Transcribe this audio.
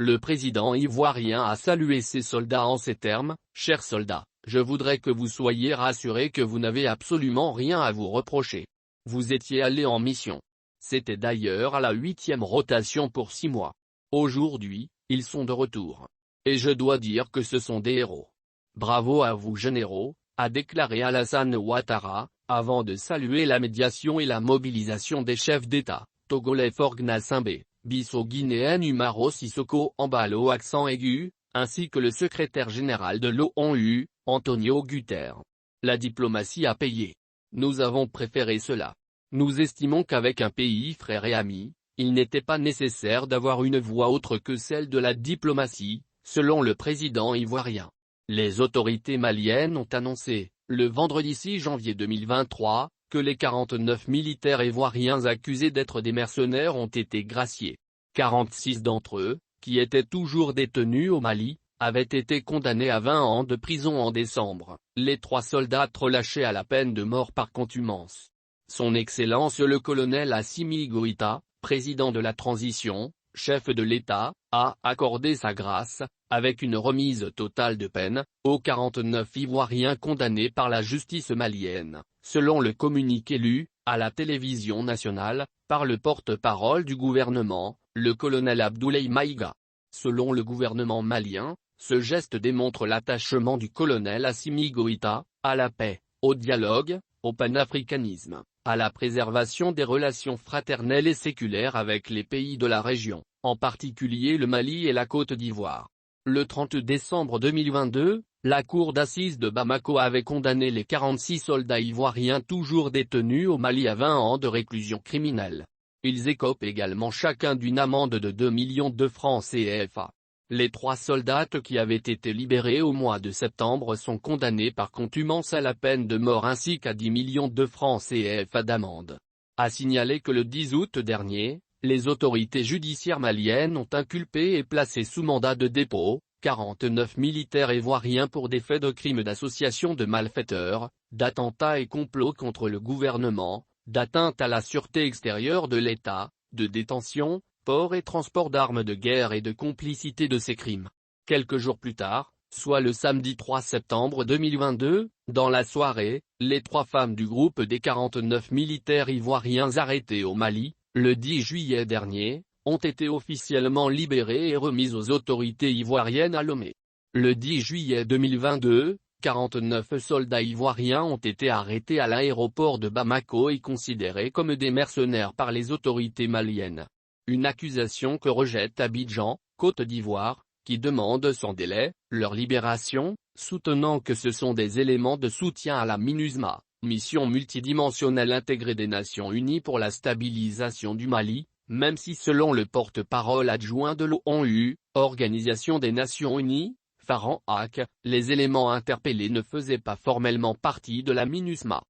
Le président ivoirien a salué ses soldats en ces termes: « Chers soldats, je voudrais que vous soyez rassurés que vous n'avez absolument rien à vous reprocher. Vous étiez allés en mission. C'était d'ailleurs à la 8e rotation pour 6 mois. Aujourd'hui, ils sont de retour. Et je dois dire que ce sont des héros. Bravo à vous généraux », a déclaré Alassane Ouattara, avant de saluer la médiation et la mobilisation des chefs d'État, togolais Faure Gnassingbé, Bissau-Guinéen Umaro Sissoko Embalo accent aigu, ainsi que le secrétaire général de l'ONU, Antonio Guterres. La diplomatie a payé. Nous avons préféré cela. Nous estimons qu'avec un pays frère et ami, il n'était pas nécessaire d'avoir une voie autre que celle de la diplomatie, selon le président ivoirien. Les autorités maliennes ont annoncé, le vendredi 6 janvier 2023, que les 49 militaires ivoiriens accusés d'être des mercenaires ont été graciés. 46 d'entre eux, qui étaient toujours détenus au Mali, avaient été condamnés à 20 ans de prison en décembre, les 3 soldats relâchés à la peine de mort par contumace. Son Excellence le colonel Assimi Goïta, président de la transition, chef de l'État, a accordé sa grâce, avec une remise totale de peine, aux 49 Ivoiriens condamnés par la justice malienne, selon le communiqué lu, à la télévision nationale, par le porte-parole du gouvernement, le colonel Abdoulaye Maïga. Selon le gouvernement malien, ce geste démontre l'attachement du colonel Assimi Goïta, à la paix, au dialogue, au panafricanisme, à la préservation des relations fraternelles et séculaires avec les pays de la région, en particulier le Mali et la Côte d'Ivoire. Le 30 décembre 2022, la cour d'assises de Bamako avait condamné les 46 soldats ivoiriens toujours détenus au Mali à 20 ans de réclusion criminelle. Ils écopent également chacun d'une amende de 2 millions de francs CFA. Les 3 soldats qui avaient été libérés au mois de septembre sont condamnés par contumace à la peine de mort ainsi qu'à 10 millions de francs CFA d'amende. A signaler que le 10 août dernier, les autorités judiciaires maliennes ont inculpé et placé sous mandat de dépôt 49 militaires ivoiriens pour des faits de crimes d'association de malfaiteurs, d'attentats et complots contre le gouvernement, d'atteinte à la sûreté extérieure de l'État, de détention, port et transport d'armes de guerre et de complicité de ces crimes. Quelques jours plus tard, soit le samedi 3 septembre 2022, dans la soirée, les 3 femmes du groupe des 49 militaires ivoiriens arrêtés au Mali, le 10 juillet dernier, ont été officiellement libérées et remises aux autorités ivoiriennes à Lomé. Le 10 juillet 2022, 49 soldats ivoiriens ont été arrêtés à l'aéroport de Bamako et considérés comme des mercenaires par les autorités maliennes. Une accusation que rejette Abidjan, Côte d'Ivoire, qui demande sans délai leur libération, soutenant que ce sont des éléments de soutien à la MINUSMA, mission multidimensionnelle intégrée des Nations Unies pour la stabilisation du Mali, même si selon le porte-parole adjoint de l'ONU, Organisation des Nations Unies, Farhan Haq, les éléments interpellés ne faisaient pas formellement partie de la MINUSMA.